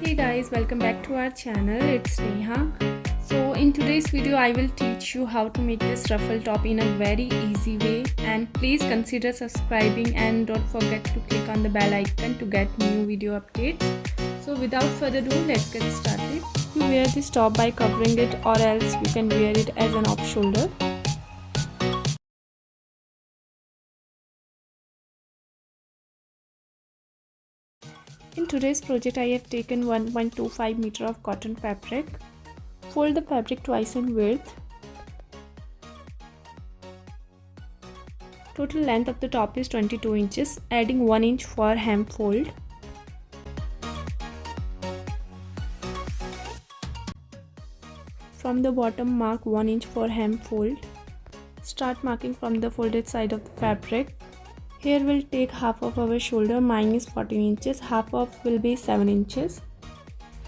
Hey guys, welcome back to our channel. It's Neha. So in today's video I will teach you how to make this ruffle top in a very easy way, and please consider subscribing and don't forget to click on the bell icon to get new video updates. So without further ado, let's get started. You wear this top by covering it, or else you can wear it as an off shoulder. In today's project I have taken 1.25 meter of cotton fabric. Fold the fabric twice in width. Total length of the top is 22 inches, adding 1 inch for hem fold. From the bottom, mark 1 inch for hem fold. Start marking from the folded side of the fabric. Here we'll take half of our shoulder, mine is 14 inches, half of will be 7 inches.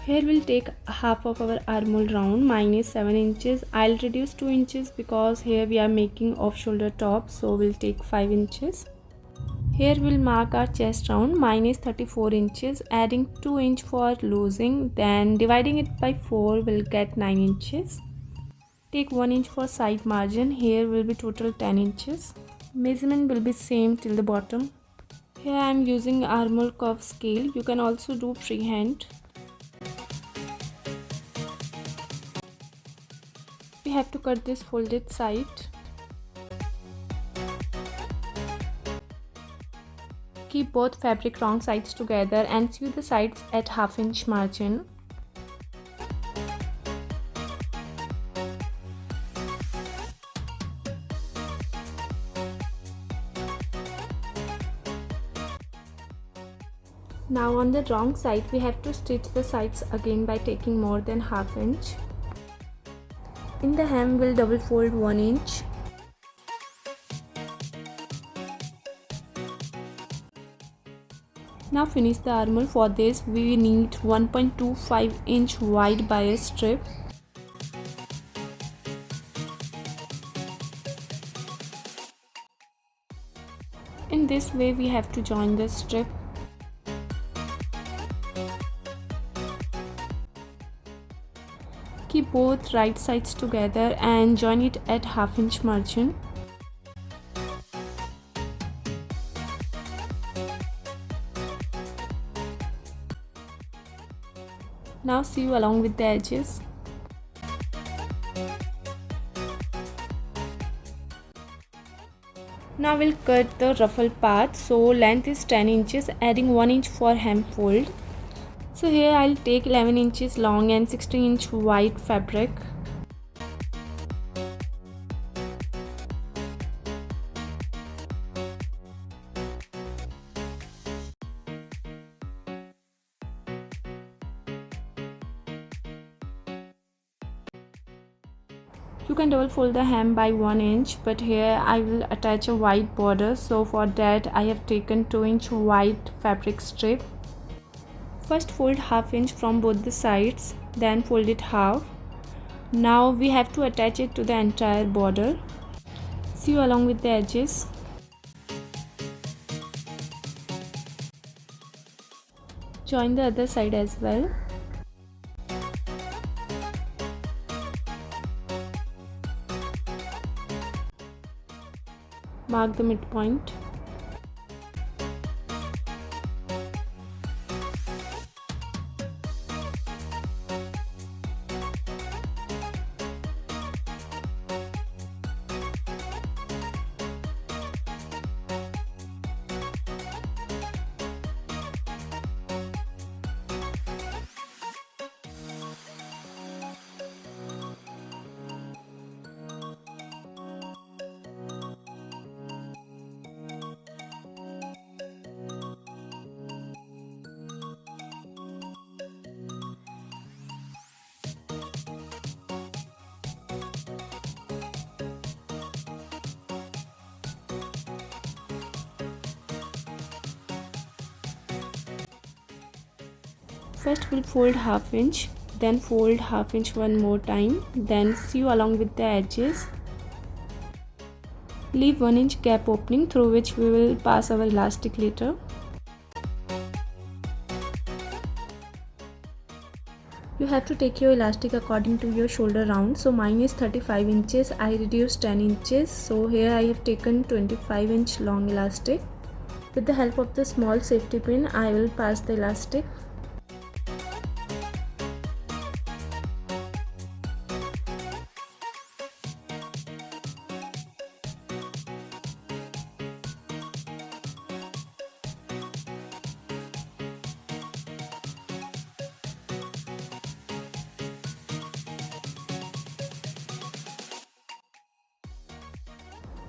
Here we'll take half of our armhole round, mine is 7 inches. I'll reduce 2 inches because here we are making off shoulder top, so we'll take 5 inches. Here we'll mark our chest round, mine is 34 inches, adding 2 inch for losing, then dividing it by 4 we'll get 9 inches. Take 1 inch for side margin, here will be total 10 inches. Measurement will be same till the bottom. Here I am using armhole curve scale, you can also do freehand. We have to cut this folded side. Keep both fabric wrong sides together and sew the sides at half inch margin. Now on the wrong side we have to stitch the sides again by taking more than half inch. In the hem we'll double fold 1 inch. Now finish the armhole. For this we need 1.25 inch wide bias strip. In this way we have to join the strip. Keep both right sides together and join it at half inch margin. Now sew along with the edges. Now we'll cut the ruffle part. So length is 10 inches, adding 1 inch for hem fold. So here I'll take 11 inches long and 16 inch wide fabric. You can double fold the hem by 1 inch, but here I will attach a wide border, so for that I have taken 2 inch wide fabric strip. First fold half inch from both the sides, then fold it half. Now we have to attach it to the entire border. Sew along with the edges. Join the other side as well. Mark the midpoint. First we'll fold half inch, then fold half inch one more time, then sew along with the edges. Leave 1 inch gap opening through which we will pass our elastic later. You have to take your elastic according to your shoulder round. So mine is 35 inches. I reduced 10 inches. So here I have taken 25-inch long elastic. With the help of the small safety pin, I will pass the elastic.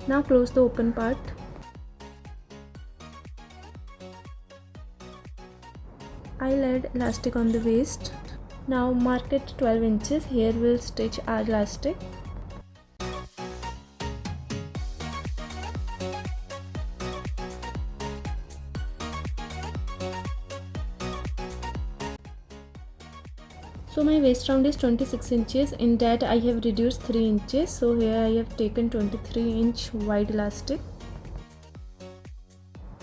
Now close the open part. I'll add elastic on the waist. Now mark it 12 inches. Here we'll stitch our elastic. So my waist round is 26 inches. In that I have reduced 3 inches. So here I have taken 23-inch wide elastic.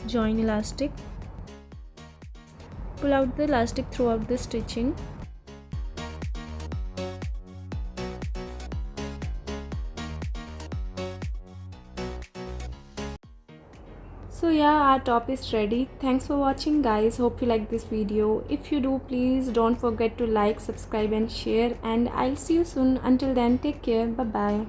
Join elastic. Pull out the elastic throughout the stitching. So yeah, our top is ready. Thanks for watching guys. Hope you like this video. If you do, please don't forget to like, subscribe and share, and I'll see you soon. Until then, take care. Bye bye.